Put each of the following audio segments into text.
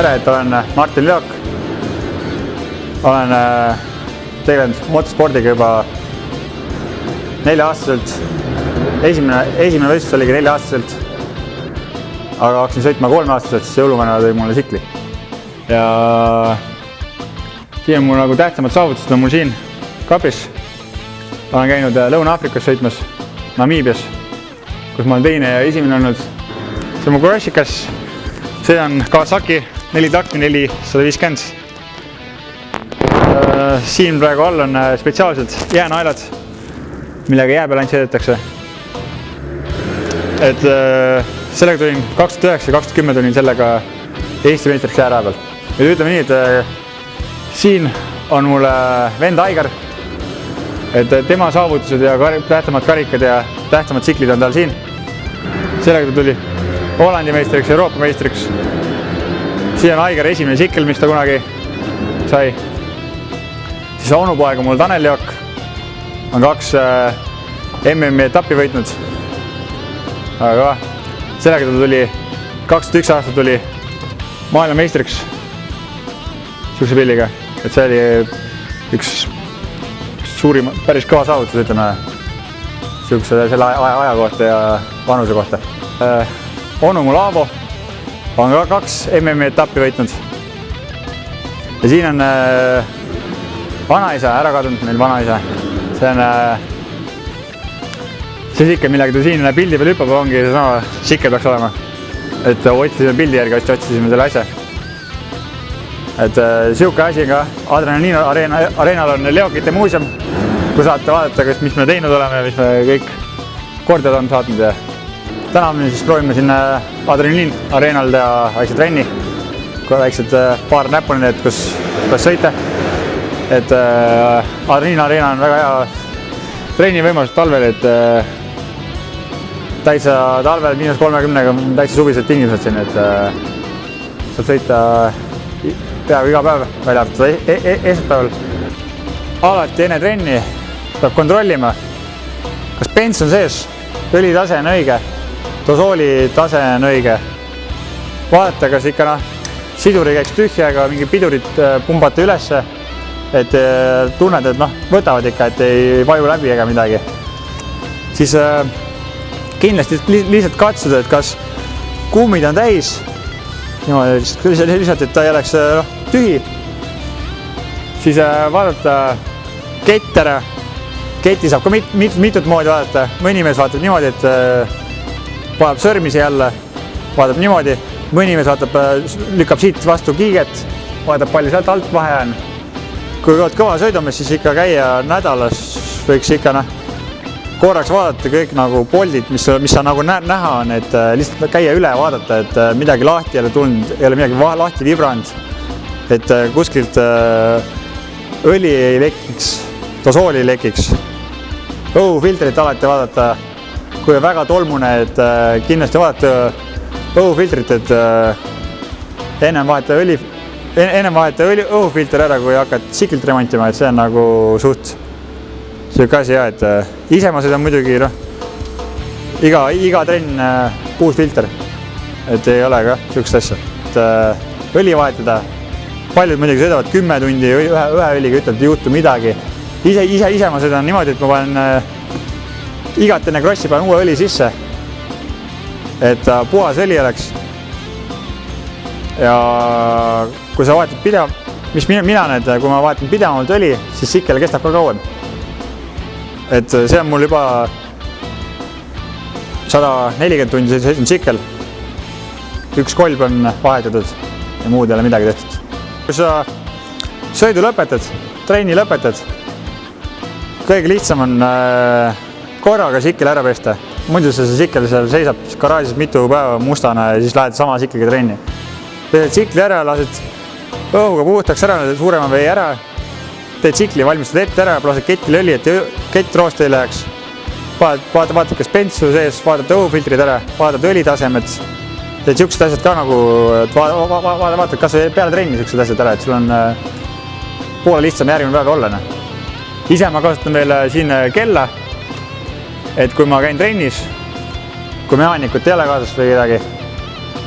tere, et olen Martin Leok. Olen tegelenud motospordiga juba 4-aastaselt. Esimene võistlus oligi 4-aastaselt, aga hakkasin sõitma 3-aastaselt, siis jõuluvana tõi mulle tsikli. Ja siin on mul nagu tähtsamad saavutused on mul siin kapis. Olen käinud Lõuna-Aafrikas sõitmas, Namiibias, kus ma olen teine ja esimene olnud. See on mu Kuroshikas. See on Kawasaki 4-takti 450. Siin praegu all on spetsiaalsed jäänaelad, millega jää peal ainult sõidetakse. Et sellega tulin 2009-2010 tulin sellega Eesti meistriks jääraja peal. Ja ütleme nii, et siin on mul vend Aigar. Et tema saavutused ja tähtsamad karikad ja tähtsamad tsiklid on tal siin. Sellega ta tuli Hollandi meistriks, Euroopa meistriks. Siin on Aigar esimene tsikkel, mis ta kunagi sai. Siis onupoeg on mul Tanel Leok. On 2 MM etappi võitnud. Aga sellega ta tuli 21 aastat tuli maailma meistriks sihukese pilliga. Et see oli üks suurim, päris kõva saavutus, ütleme, selle aja kohta ja vanuse kohta. Onu mul Aavo on ka 2 MM etappi võitnud. Ja siin on vanaisa, ära kadunud meil vanaisa. See on see sikke, millega ta siin pildi peal hüppab, ongi seesama sikke peaks olema. Et otsisime pildi järgi, otsisime selle asja. Et sihuke asi ka Adrenaliin areenal on Leokite muuseum, kui saate vaadata, mis me teinud oleme ja mis me kõik kordad on saatnud. Ja täna me siis proovime siin Adrenaliin areenal teha väikse trenni, väiksed paar näpuni, et kus sõita. Et Adrenaliin areena on väga hea trennivõimalus talvel, et täitsa talvel -30-ga on täitsa suvised tingimused siin, et saab sõita peaaegu iga päev, välja arvatud esmaspäeval. Alati enne trenni peab kontrollima, kas bens on sees, õlitase on õige, dosooli tase on õige. Vaadata, kas ikka siduri käiks tühjaga, mingi pidurit pumbata ülesse, et tunned, et võtavad ikka, et ei vaju läbi ega midagi. Siis kindlasti lihtsalt katsuda, et kas kummid on täis, lihtsalt, et ta ei oleks tühi. Siis vaadata kett ära. Ketti saab ka mitut moodi vaadata. Mõni mees vaatab niimoodi, et vaatab sõrmisi jälle, vaatab niimoodi. Mõni mees vaatab, lükkab siit vastu kiiget, vaatab palju sealt alt vahe on. Kui oled kõva sõidumes, siis ikka käia nädalas võiks ikka korraks vaadata kõik poldid, mis sa näha on, et lihtsalt käia üle vaadata, et midagi lahti ei ole tulnud, ei ole midagi lahti vibranud, et kuskilt õli ei lekiks, dosooli ei lekiks. Õhufiltrit alati vaadata, kui on väga tolmune, et kindlasti vaadata õhufiltrit, et ennem vaheta õhufilter ära, kui hakkad tsiklilt remontima, et see on suht siuke asi ja, et ise ma sõidan muidugi iga trenn uus filter, et ei ole ka siukest asja. Et õli vahetada, paljud muidugi sõidavad 10 tundi ühe õliga, ütleb, et ei juhtu midagi. Ise ma sõidan niimoodi, et ma panen igat enne krossi panen uue õli sisse, et puhas õli oleks. Ja kui sa vahetad mis mina need, kui ma vahetan pidevamalt õli, siis sikkele kestab ka kauem. Et see on mul juba 140 tundi sõitnud sikkel. Üks kolb on vahetatud ja muud ei ole midagi tehtud. Kui sa sõidu lõpetad, trenni lõpetad, kõige lihtsam on korraga sikkel ära pesta. Muidu see sikkel seal seisab garaažis mitu päeva mustana ja siis lähed sama sikliga trenni. Pesed sikli ära, lased õhuga puhtaks ära, suurema vee ära, teed sikli, valmistad ette ära, lased ketile õli, et kett roost ei läheks. Vaatad, kas bentsu sees, vaatad õhufiltrid ära, vaatad õlitasemed. Teed siuksed asjad ka vaatad kas peale trenni siuksed asjad ära, et sul on poole lihtsam järgmine päev olla. Ise ma kasutan veel siin kella, et kui ma käin trennis, kui mehaanikut ei ole kaasas või midagi,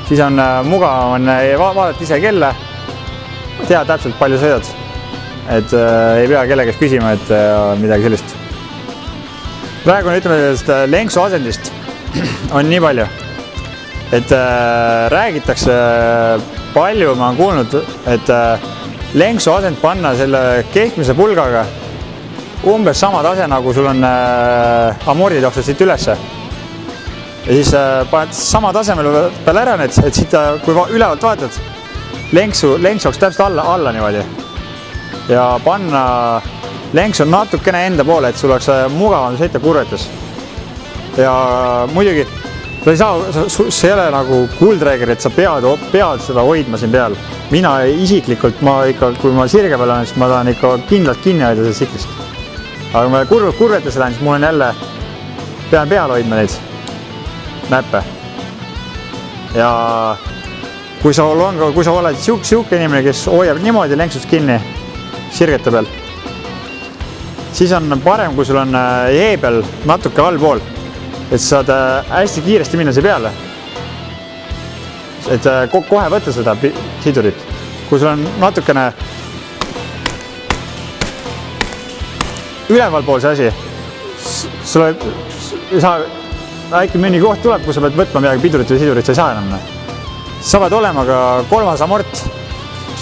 siis on mugav on vaadata ise kella, tead täpselt palju sõidad, et ei pea kelle käest küsima, et midagi sellist. Praegu on ütleme lenksu asendist on nii palju, et räägitakse palju, ma olen kuulnud, et lenksu asend panna selle keskmise pulgaga umbes sama tase, nagu sul on amordid jooksed siit ülesse. Ja siis paned sama tasemel peal ära, et siit, kui ülevalt vaatad, lenks jooks täpselt alla niimoodi. Ja panna lenksu natukene enda poole, et sul oleks mugavam sõita kurvetes. Ja muidugi, see ei ole nagu kuldreeger, et sa pead seda hoidma siin peal. Mina isiklikult, kui ma sirge peal olen, siis ma tahan ikka kindlalt kinni hoida sellest siklist. Aga kui ma kurvetes lähen, siis mul on jälle, pean peal hoidma neid näppe. Ja kui sa oled siuke inimene, kes hoiab niimoodi lenksust kinni sirgete peal, siis on parem, kui sul on heebel natuke allpool, et saad hästi kiiresti minna siia peale. Et kohe võtta seda sidurit. Kui sul on natukene ülevalpool see asi, sul ei saa äkki mõni koht tuleb, kui sa pead võtma midagi pidurit või sidurit, sa ei saa enam. Sa pead olema ka 3. amort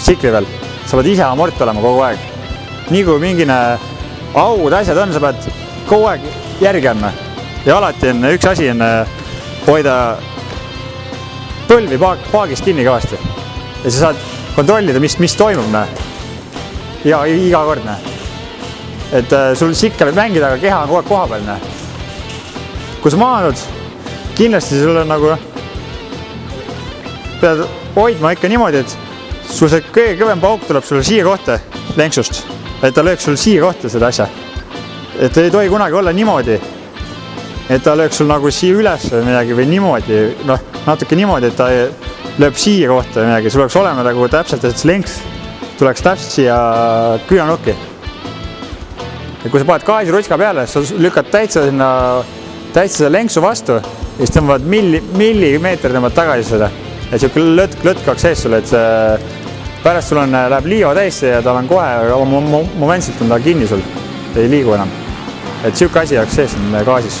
tsikli veel. Sa pead ise amort olema kogu aeg. Nii kui mingine augud asjad on, sa pead kogu aeg järgi andma. Ja alati on üks asi on hoida põlvi paagist kinni kõvasti. Ja sa saad kontrollida, mis toimub. Ja iga kord. Et sul sikka võib mängida, aga keha on kogu aeg koha peal. Kui sa maanud, kindlasti sul on nagu pead hoidma ikka niimoodi, et sul see kõige kõvem pauk tuleb sulle siia kohta lenksust, et ta lööks sul siia kohta seda asja. Et ei tohi kunagi olla niimoodi, et ta lööks sul nagu siia üles või midagi või niimoodi, natuke niimoodi, et ta lööb siia kohta või midagi. Sul oleks olema nagu täpselt, et lenks tuleks täpselt siia küünanukki. Ja kui sa paned gaasirutka peale, sa lükkad täitsa seda lenksu vastu ja siis tõmbavad millimeeter tõmbavad tagasi seda. Et siuke lõtk kaks sees sulle, et pärast sul läheb liiva täisse ja tal on kohe momentselt on ta kinni sul, ei liigu enam. Et siuke asi jääks sees gaasis.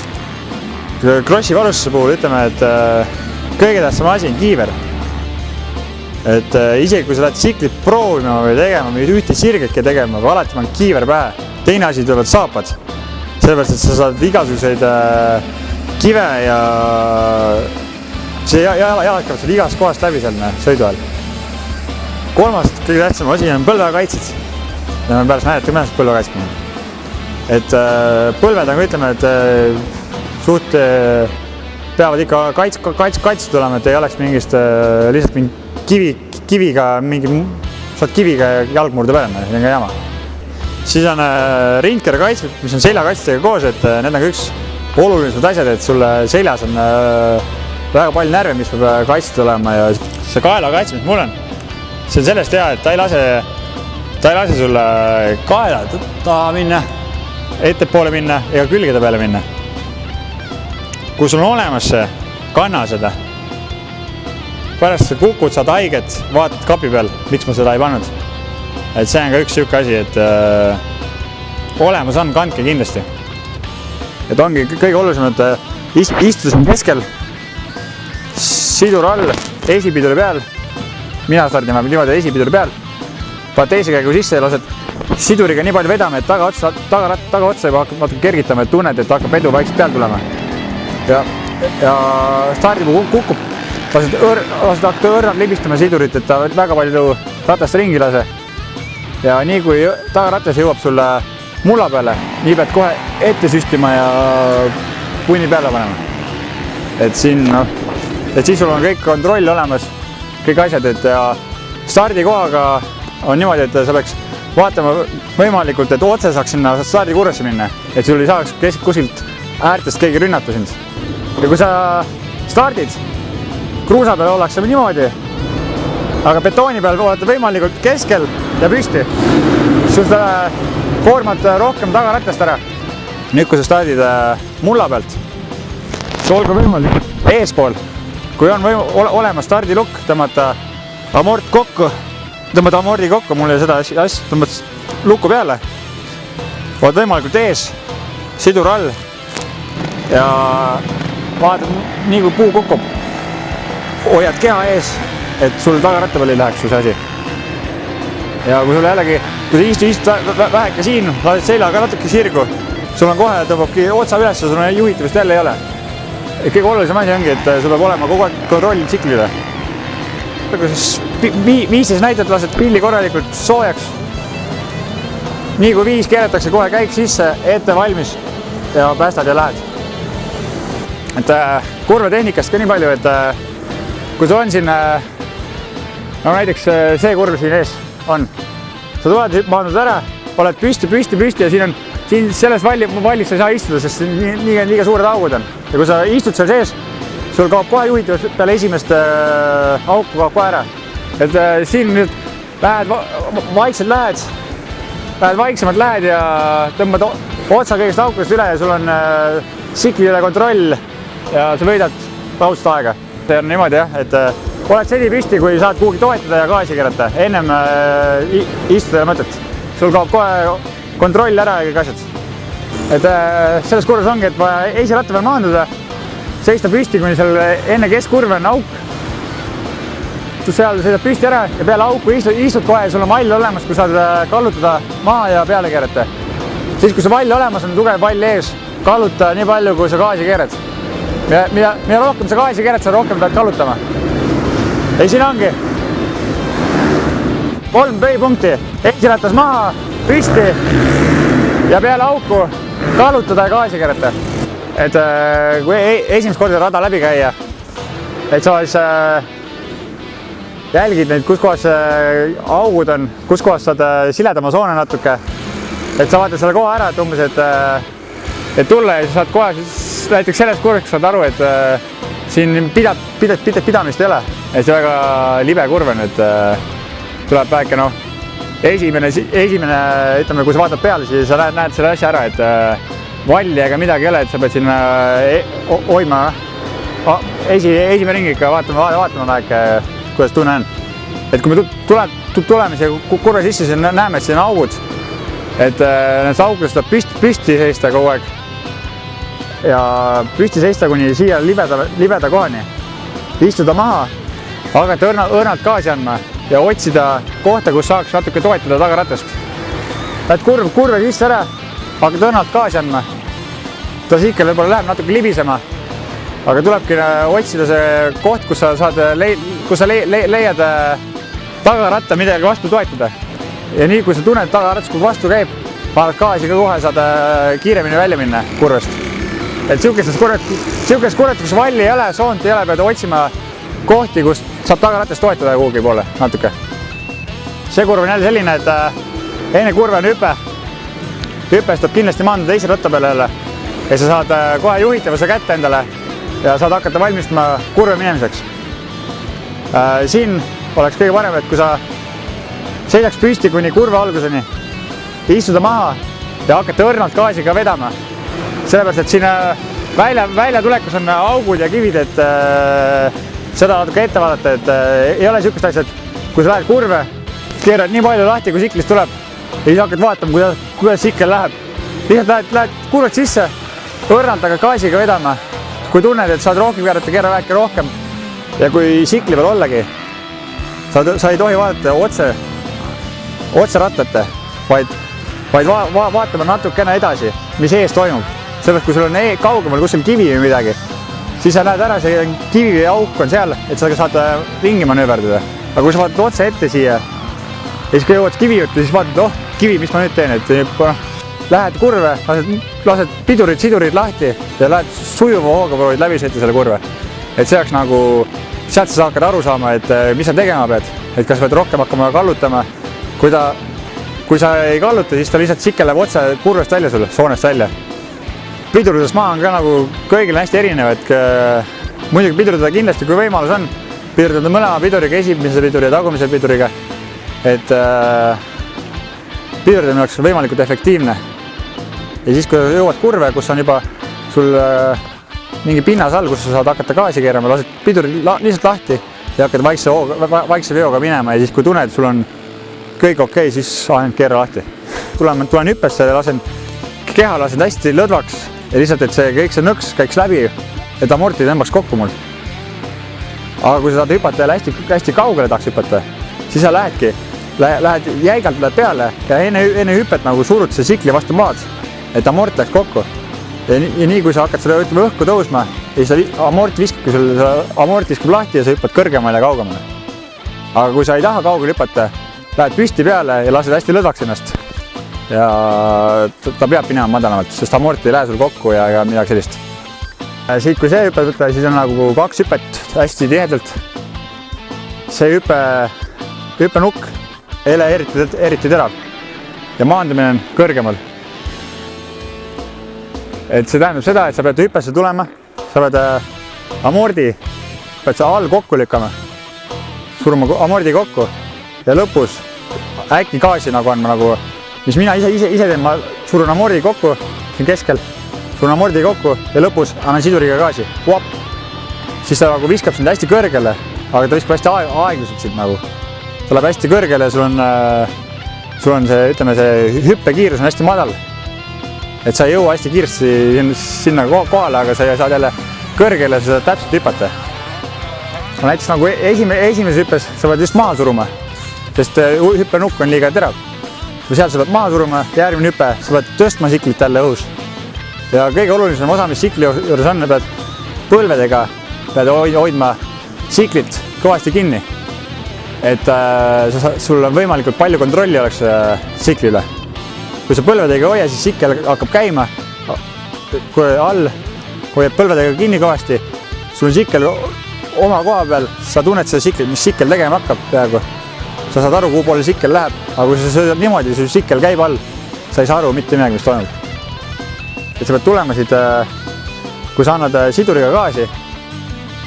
Krossi varustuse puhul ütleme, et kõige tähtsam asi on kiiver. Et isegi kui sa lähed tsiklit proovima või tegema, või ühte sirgetki tegema, aga alati on kiiver pähe. Teine asi tulevad saapad. Sellepärast, et sa saad igasuguseid kive ja see jalad käivad seal igast kohast läbi seal sõidu ajal. Kolmas kõige tähtsam asi on põlvekaitsid. Ja me pärast näidata, kuidas põlvekaitsid. Et põlved on, ütleme, et suht peavad ikka kaitstud olema, et ei oleks mingist lihtsalt mingi kiviga, saad kiviga jalgmurde peale, see on ka jama. Siis on rindkera kaitsmed, mis on seljakaitstega koos, et need on ka üks olulisemad asjad, et sulle seljas on väga palju närve, mis peab kaitstud olema ja see kaela kaitsme, mis mul on, see on sellest hea, et ta ei lase sulle kaela taha minna, ettepoole minna ega külgede peale minna. Kui sul on olemas see, kanna seda. Pärast kukud, saad haiget, vaatad kapi peal, miks ma seda ei pannud. Et see on ka üks siuke asi, et olemas on, kandke kindlasti. Et ongi kõige olulisem, et istudes on keskel, sidur all, esipiduri peal, mina stardin niimoodi esipiduri peal, paned teise käigu sisse ja lased siduriga nii palju vedama, et tagaotsa juba hakkab natuke kergitama, et tunned, et hakkab edu vaikselt peal tulema. Ja stardipu kukub, lased hakata õrnalt libistama sidurit, et ta väga palju ratast ringi lase. Ja nii kui tagaratas jõuab sulle mulla peale, nii pead kohe ette süstima ja punni peale panema. Et siin, et siis sul on kõik kontroll olemas, kõik asjad, et stardikohaga on niimoodi, et sa peaks vaatama võimalikult, et otse saaks sinna stardikurvesse minna, et sul ei saaks kuskilt äärtest keegi rünnata sind. Ja kui sa stardid, kruusa peal ollakse niimoodi, aga betooni peal olete võimalikult keskel ja püsti, sul seda koormad rohkem tagarattast ära. Nüüd, kui sa stardid mulla pealt, olgu võimalik eespool, kui on olemas stardilukk, tõmmata amort kokku, tõmmata amordi kokku, mul ei seda asja, tõmmata lukku peale. Oled võimalikult ees, sidur all ja vaatad, nii kui puu kukub, hoiad keha ees, et sul tagaratta peal ei läheks su see asi. Ja kui sul jällegi, kui sa istud väheke siin, lased seljaga natuke sirgu, sul on kohe, tõmbabki otsa üles ja sul on juhitavust jälle ei ole. Kõige olulisem asi ongi, et sul peab olema kogu aeg kontroll tsiklile. Kui siis 15 näidet lased pilli korralikult soojaks, nii kui 5 keeletakse kohe käik sisse, ette valmis ja päästad ja lähed. Et kurvetehnikast ka nii palju, et kui sul on siin, no näiteks see kurv siin ees on, sa tuled, maandud ära, oled püsti ja siin selles vallis sa ei saa istuda, sest liiga suured augud on. Ja kui sa istud seal sees, sul kaob kohe juhitavus peale esimest auku kaob kohe ära. Et siin nüüd lähed vaiksemalt lähed ja tõmbad otsa kõigest aukudest üle ja sul on siklile kontroll ja sa võidad raudselt aega. See on niimoodi jah, et oled sedi püsti, kui saad kuhugi toetada ja gaasi keerata. Ennem istuda ja mõtet. Sul kaob kohe kontroll ära ja kõik asjad. Et selles kurvas ongi, et vaja esiratta peal maanduda, seista püsti, kuni seal enne keskkurve on auk. Seal sõidad püsti ära ja peale auku istud kohe, sul on vall olemas, kui saad kallutada maha ja peale keerata. Siis, kui see vall olemas on, tugev vall ees, kalluta nii palju, kui sa gaasi keerad. Mida rohkem sa gaasi keerad, sa rohkem pead kallutama. Ja siin ongi 3 pöipunkti, esiratas maha, püsti ja peale auku kallutada ja gaasi keerata. Et kui esimest korda rada läbi käia, et sa siis jälgid neid, kus kohas augud on, kus kohas saad siledama soone natuke. Et sa vaatad selle koha ära, et umbes, et tulla ja sa saad kohe näiteks selles kurvas saad aru, et siin pidamist ei ole. Et see väga libe kurv on, et tuleb väike esimene, ütleme, kui sa vaatad peale, siis sa näed selle asja ära, et valli ega midagi ei ole, et sa pead sinna hoidma esimene ringi ikka vaatama väike, kuidas tunne on. Et kui me tuleme siia kurve sisse, siis näeme, et siin on augud. Et need augudest tuleb püsti seista kogu aeg. Ja püsti seista kuni siia libeda kohani. Istuda maha, hakata õrnalt gaasi andma ja otsida kohta, kus saaks natuke toetada tagaratast. Et kurve sisse ära, hakata õrnalt gaasi andma. Ta siikel võib-olla läheb natuke libisema, aga tulebki otsida see koht, kus sa leiad tagaratta midagi vastu toetada. Ja nii, kui sa tunned tagaratas, kui vastu käib, vaadad gaasi ka kohe, saad kiiremini välja minna kurvest. Et siukestes kurvet, kus valli ei ole, soont ei ole, pead otsima kohti, kus saab tagaratast toetada kuhugi poole natuke. See kurv on jälle selline, et enne kurve on hüpe. Hüppest tuleb kindlasti maanduda teise ratta peale jälle. Ja sa saad kohe juhitavuse kätte endale ja saad hakata valmistama kurve minemiseks. Siin oleks kõige parem, et kui sa seisaks püsti kuni kurve alguseni, istuda maha ja hakata õrnalt gaasiga vedama. Sellepärast, et siin välja tulekus on augud ja kivid, et seda natuke ette vaadata, et ei ole siukest asja, et kui sa lähed kurve, keerad nii palju lahti, kui siklist tuleb ja siis hakkad vaatama, kuidas sikkel läheb. Lihtsalt lähed kurveks sisse, õrnalt aga gaasiga vedama. Kui tunned, et saad rohkem keerata, keera väike rohkem. Ja kui sikli peal ollagi, sa ei tohi vaadata otse rattate, vaid vaatama natukene edasi, mis ees toimub. Sellest, kui sul on kaugemal kuskil kivi või midagi, siis sa näed ära, see kivi või auk on seal, et sa saad ringi manööverdada. Aga kui sa vaatad otse ette siia, ja siis kui jõuad kivi juurde, siis vaatad, kivi, mis ma nüüd teen, et lähed kurve, lased sidurid lahti ja lähed sujuva hooga proovid läbi sõita selle kurve. Et see oleks nagu, sealt sa hakkad aru saama, et mis sa tegema pead, et kas pead rohkem hakkama kallutama. Kui sa ei kalluta, siis ta lihtsalt sikkel läheb otse kurvest välja sulle, soonest välja. Pidurdades maa on ka nagu kõigil hästi erinev, et muidugi pidurdada kindlasti, kui võimalus on, pidurdada mõlema piduriga, esimese piduri ja tagumise piduriga, et pidurdamine oleks võimalikult efektiivne. Ja siis, kui jõuad kurve, kus on juba sul mingi pinnas all, kus sa saad hakata gaasi keerama, lased piduri lihtsalt lahti ja hakkad vaikse veoga minema ja siis kui tunned, sul on kõik okei, siis ainult keera lahti. Tulen hüppesse ja keha lasen hästi lõdvaks ja lihtsalt, et kõik see nõks käiks läbi, et amorti tõmbaks kokku mul. Aga kui sa saad hüpata ja hästi kaugele tahaks hüpata, siis sa lähed jäigalt peale ja enne hüpet nagu surud see sikli vastu maad, et amort läks kokku. Ja nii kui sa hakkad selle õhku tõusma, siis amort viskab lahti ja sa hüppad kõrgemale ja kaugemale. Aga kui sa ei taha kaugele hüpata, lähed püsti peale ja lased hästi lõdvaks ennast. Ja ta peab minema madalamalt, sest amort ei lähe sul kokku ja midagi sellist. Siit kui see hüpped võtta, siis on nagu 2 hüpet hästi tihedalt. See hüppenukk ei ole eriti terav ja maandumine on kõrgemal. Et see tähendab seda, et sa pead hüppesse tulema, sa pead amordi all kokku lükkama, suruma amordi kokku ja lõpus äkki gaasi nagu andma, mis mina ise teen, ma surun amordi kokku, siin keskel, surun amordi kokku ja lõpus annan siduriga gaasi. Siis ta nagu viskab sind hästi kõrgele, aga ta viskab hästi aeglaselt sind nagu. Ta läheb hästi kõrgele ja sul on see, ütleme, see hüppekiirus on hästi madal. Et sa ei jõua hästi kiiresti sinna kohale, aga sa saad jälle kõrgele, sa saad täpselt hüpata. Näiteks nagu esimeses hüppes sa pead just maha suruma, sest hüppenukk on liiga terav. Kui sealt sa pead maha suruma, järgmine hüpe, sa pead tõstma siklit jälle õhus. Ja kõige olulisem osa, mis sikli juures on, pead põlvedega hoidma siklit kõvasti kinni. Et sul on võimalikult palju kontrolli oleks sikli üle. Kui sa põlvedega hoia, siis sikkel hakkab käima, kui all hoiad põlvedega kinni kõvasti, sul on sikkel oma koha peal, sa tunned seda siklit, mis sikkel tegema hakkab peaaegu. Sa saad aru, kuhu poole sikkel läheb, aga kui sa söödad niimoodi, sul sikkel käib all, sa ei saa aru mitte midagi, mis toimub. Et sa pead tulema siit, kui sa annad siduriga gaasi,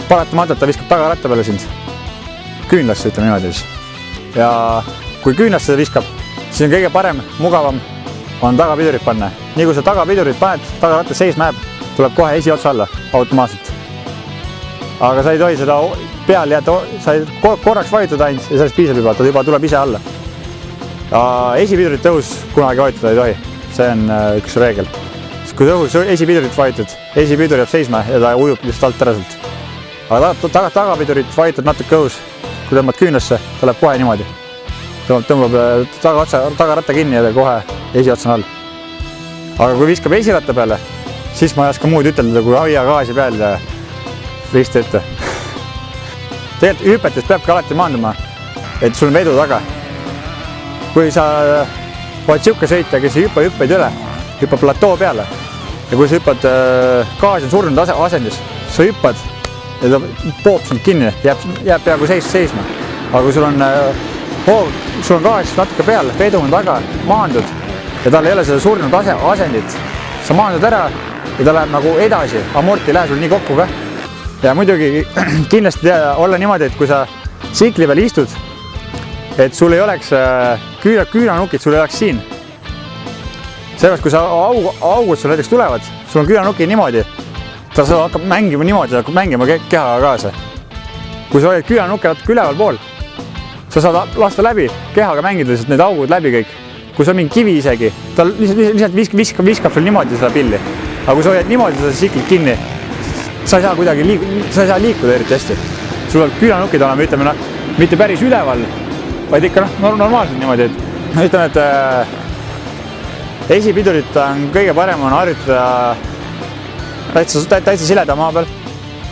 paratamatult ta viskab tagaratta peale sind, küünlasse, ütleme niimoodi siis. Ja kui küünlasse ta viskab, siis on kõige parem, mugavam on tagapidurit panna. Nii kui sa tagapidurit paned, tagarattas seisma jääb, tuleb kohe esiotsa alla automaatselt. Aga sa ei tohi seda peal jätta, sa ei korraks vajutada ainult ja sellest piisab juba tuleb ise alla. Esipidurit õhus kunagi vajutada ei tohi, see on üks reegel. Kui õhus esipidurit vajutad, esipidur jääb seisma ja ta ujub lihtsalt alt ära sealt. Aga tagapidurit vajutad natuke õhus, kui tõmbad küünlasse, ta läheb kohe niimoodi. Tõmbab tagaratta kinni ja kohe esiotsa on all. Aga kui viskab esiratta peale, siis ma ei oska muud ütelda, kui hoia gaasi peal ja risti ette. Tegelikult hüpetes peabki alati maanduma, et sul on vedu taga. Kui sa oled siuke sõitja, kes ei hüppa hüppeid üle, hüppab platoo peale ja kui sa hüppad gaas on surnud asendis, sa hüppad ja ta poob sind kinni, jääb peaaegu seisma. Aga kui sul on gaas natuke peal, vedu on taga, maandud ja tal ei ole seda surnud asendit. Sa maandud ära ja ta läheb nagu edasi, amorti ei lähe sul nii kokku ka. Ja muidugi kindlasti olla niimoodi, et kui sa sikli peal istud, et sul ei oleks küünanukid, sul ei oleks siin. Sellepärast, kui sa augud sul näiteks tulevad, sul on küünanukid niimoodi, ta hakkab mängima niimoodi, ta hakkab mängima kehaga kaasa. Kui sa hoiad küünanukki natuke üleval pool, sa saad lasta läbi, kehaga mängida lihtsalt need augud läbi kõik. Kui sa mingi kivi isegi, ta lihtsalt viskab sul niimoodi seda pilli. Aga kui sa hoiad niimoodi seda siklit kinni, sa ei saa liikuda eriti hästi. Sul on küünanukid olema, ütleme, mitte päris üleval, vaid ikka normaalselt niimoodi. Ütleme, et esipidurit on kõige parem on harjutada täitsa sileda maa peal.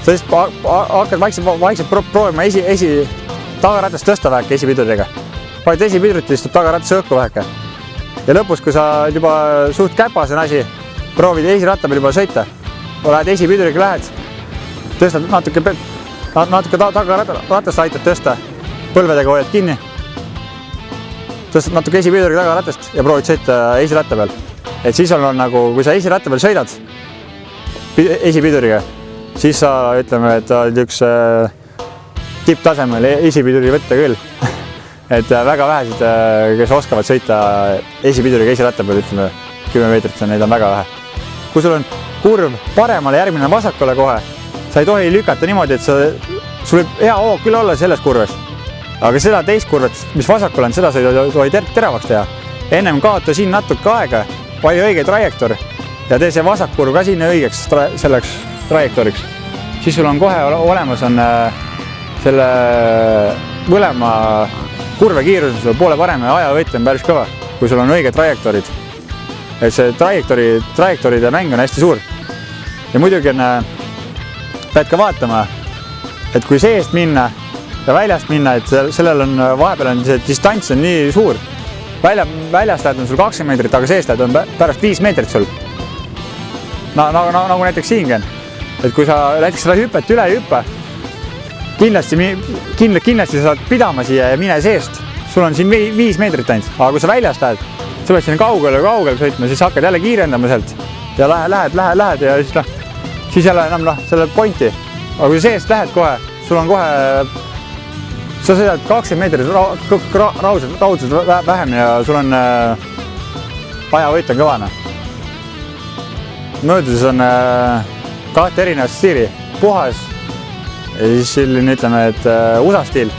Sa hakkad vaikselt proovima tagaratast tõsta väheke esipiduriga. Vaid esipidurit istub tagaratas õhku väheke. Ja lõpus, kui sa juba suht käpas on asi, proovid esiratta peal juba sõita. Lähed esipiduriga lähed, tõstad natuke tagaratast aitad tõsta, põlvedega hoiad kinni. Tõstad natuke esipiduriga tagaratast ja proovid sõita esiratta peal. Et siis on nagu, kui sa esiratta peal sõidad esipiduriga, siis sa ütleme, et oled üks tipptasemel esipiduri võtta küll. Et väga vähesed, kes oskavad sõita esipiduriga esiratta peal, ütleme 10 meetrit, neid on väga vähe. kurv paremale, järgmine vasakule kohe. Sa ei tohi lükata niimoodi, et sul võib hea hoog küll olla selles kurves. Aga seda teist kurvet, mis vasakul on, seda sa ei tohi teravaks teha. Ennem kaota siin natuke aega, vali õige trajektoor ja tee see vasakkurv ka sinna õigeks selleks trajektooriks. Siis sul on kohe olemas on selle mõlema kurve kiirus poole parem ja ajavõit on päris kõva, kui sul on õige trajektoorid. Et see trajektooride mäng on hästi suur. Ja muidugi pead ka vaatama, et kui seest minna ja väljast minna, et sellel on vahepeal on see distants on nii suur. Väljast lähed on sul 20 meetrit, aga seest lähed on pärast 5 meetrit sul. Nagu näiteks siingi on. Et kui sa näiteks seda hüpet üle ei hüppa, kindlasti sa saad pidama siia ja mine seest. Sul on siin 5 meetrit ainult, aga kui sa väljast lähed, sa pead siin kaugele sõitma, siis hakkad jälle kiirendama sealt ja lähed ja siis jälle enam selle pointi. Aga kui seest lähed kohe, sul on kohe, sa sõidad 20 meetrit raudselt vähem ja sul on ajavõit on kõvana. Mööduses on 2 erinevat stiili, puhas ja siis selline ütleme, et USA stiil.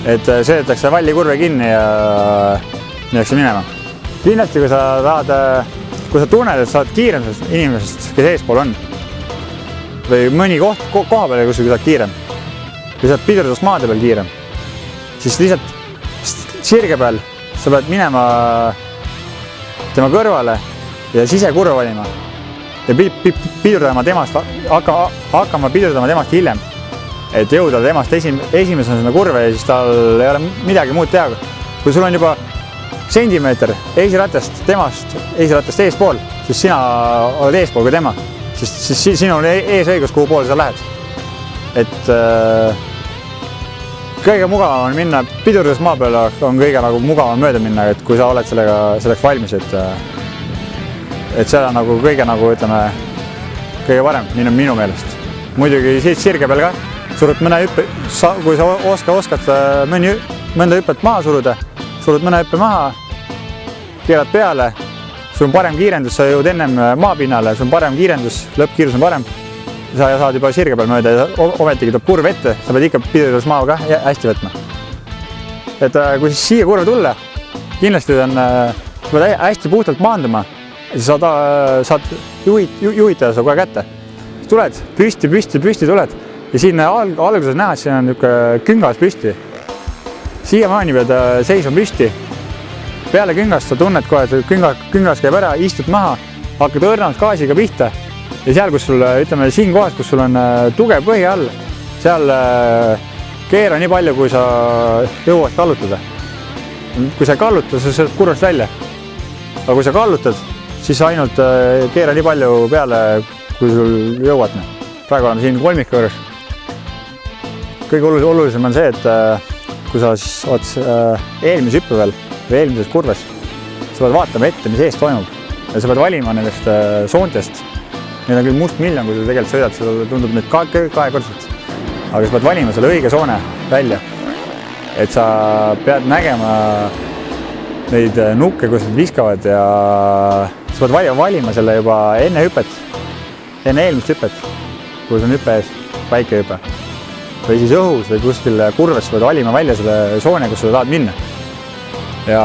Et sõidetakse valli kurve kinni ja minnakse minema. Kindlasti, kui sa tunned, et sa oled kiirem inimesest, kes eespool on või mõni koha peal, kus sa oled kiirem või sa oled pidurdust maade peal kiirem, siis lihtsalt sirge peal sa pead minema tema kõrvale ja sisekurva valima ja pidurdama temast, hakkama pidurdama temast hiljem, et jõuda temast esimesena kurve ja siis tal ei ole midagi muud teha. Kui sul on juba sentimeeter eesratast eespool, siis sina oled eespool kui tema, siis sinu on eesõigus, kuhu poole sa lähed. Et kõige mugavam on minna, pidurdus maa peal on kõige mugavam mööda minna, et kui sa oled selleks valmis, et see on kõige kõige parem minu meelest. Muidugi siit sirge peal ka, surud mõne hüppe, kui sa oskad mõnda hüppet maha suruda, surud mõne hüppe maha, keerad peale, sul on parem kiirendus, sa jõud ennem maapinnale, sul on parem kiirendus, lõppkiirus on parem, sa saad juba sirge peal mööda ja ometigi tuleb kurv ette, sa pead ikka pidurdus maa ka hästi võtma. Et kui siis siia kurve tulla, kindlasti sa pead hästi puhtalt maanduma, siis saad juhitada seda kohe kätte. Tuled, püsti tuled ja siin alguses näha, et siin on küngas püsti. Siiamaani pead seisma püsti. Peale küngast sa tunned kohe, et küngas käib ära, istud maha, hakkad õrnalt gaasiga pihta ja seal, kus sul, ütleme siin kohas, kus sul on tugev põhi all, seal keera nii palju, kui sa jõuad kallutada. Kui sa kalluta, sa sõidad kurvast välja. Aga kui sa kallutad, siis ainult keera nii palju peale, kui sul jõuad. Praegu oleme siin kolmika juures. Kõige olulisem on see, et kui sa oled eelmise hüppe veel või eelmises kurves, sa pead vaatama ette, mis eest toimub. Ja sa pead valima nendest soontest. Need on küll must miljon, kui sa tegelikult sõidad, seda tundub nüüd kahekordselt. Aga sa pead valima selle õige soone välja. Et sa pead nägema neid nukke, kus nad viskavad ja sa pead valima selle juba enne hüpet, enne eelmist hüpet, kui on hüppe ees, väike hüpe. Või siis õhus või kuskil kurves sa pead valima välja selle soone, kus sa tahad minna. Ja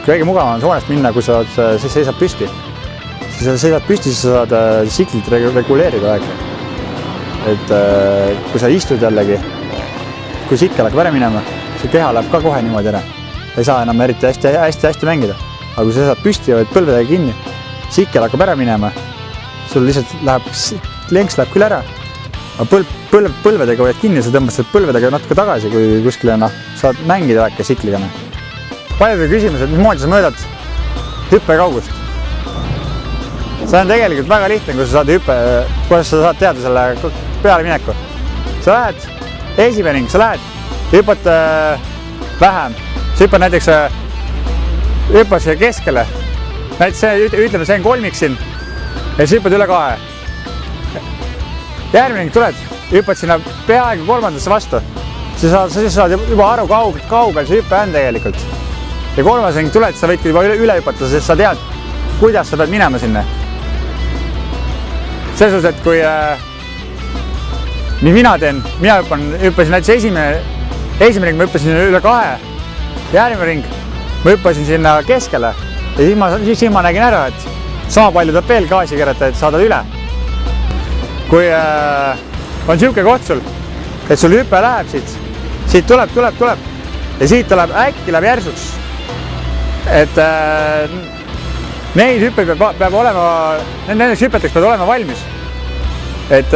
kõige mugavam on soonest minna, kui sa seisad püsti. Siis sa seisad püsti, siis sa saad siklit reguleerida aeg. Et kui sa istud jällegi, kui sikkel hakkab ära minema, see keha läheb ka kohe niimoodi ära. Ei saa enam eriti hästi mängida. Aga kui sa seisad püsti ja võid põlvedega kinni, sikkel hakkab ära minema, sul lihtsalt lenks läheb küll ära. Aga põlvedega võid kinni, sa tõmbad põlvedega natuke tagasi, kui kuskile saad mängida väike sikliga. Paljud küsimused, mismoodi sa mõõdad hüppe kaugust. See on tegelikult väga lihtne, kui sa saad kuidas sa saad teada selle peale mineku. Sa lähed, esimene, sa lähed, hüppad vähem. Sa hüppad näiteks hüppad siia keskele. Näiteks ütleme, see on kolmik siin ja sa hüppad üle 2. Järgmine tuled, hüppad sinna peaaegu kolmandasse vastu. Siis saad juba aru kaugel see hüppe on tegelikult. Ja kolmas tuled, sa võid juba üle hüpata, sest sa tead, kuidas sa pead minema sinna. selles suhtes, et kui mis mina teen, mina hüppasin näiteks esimene ring, ma hüppasin üle 2 järgmine ring, ma hüppasin sinna keskele ja siis ma nägin ära, et sama palju tuleb veel gaasi keerata, et saada üle. Kui on siuke koht sul, et sul hüpe läheb siit tuleb ja siit tuleb äkki läheb järsuks. Et neid hüppeid peab olema, nendeks hüpeteks peab olema valmis. Et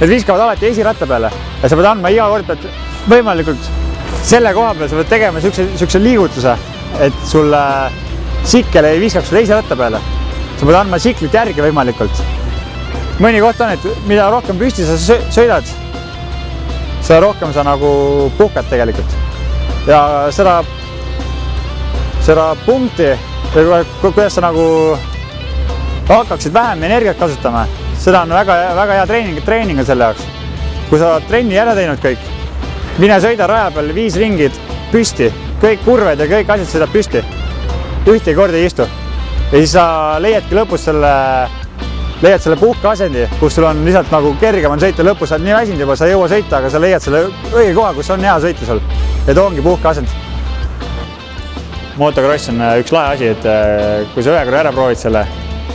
need viskavad alati esiratta peale ja sa pead andma iga kord, et võimalikult selle koha peal sa pead tegema siukse liigutuse, et sul sikkel ei viskaks sulle esiratta peale. Sa pead andma siklit järgi võimalikult. Mõni koht on, et mida rohkem püsti sa sõidad, seda rohkem sa nagu puhkad tegelikult. Ja seda punkti, kuidas sa nagu hakkaksid vähem energiat kasutama, seda on väga hea treening selle jaoks. Kui sa oled trenni ära teinud kõik, mine sõida raja peal 5 ringid püsti, kõik kurved ja kõik asjad sõidab püsti. Ühtegi kord ei istu. Ja siis sa leiadki lõpus leiad selle puhkeasendi, kus sul on lihtsalt nagu kergem on sõita, lõpus sa oled nii väsinud juba, sa ei jõua sõita, aga sa leiad selle õige koha, kus on hea sõita sul. Ja too ongi puhkeasend. Motocross on üks lahe asi, et kui sa ühe korra ära proovid selle,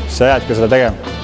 siis sa jäädki seda tegema.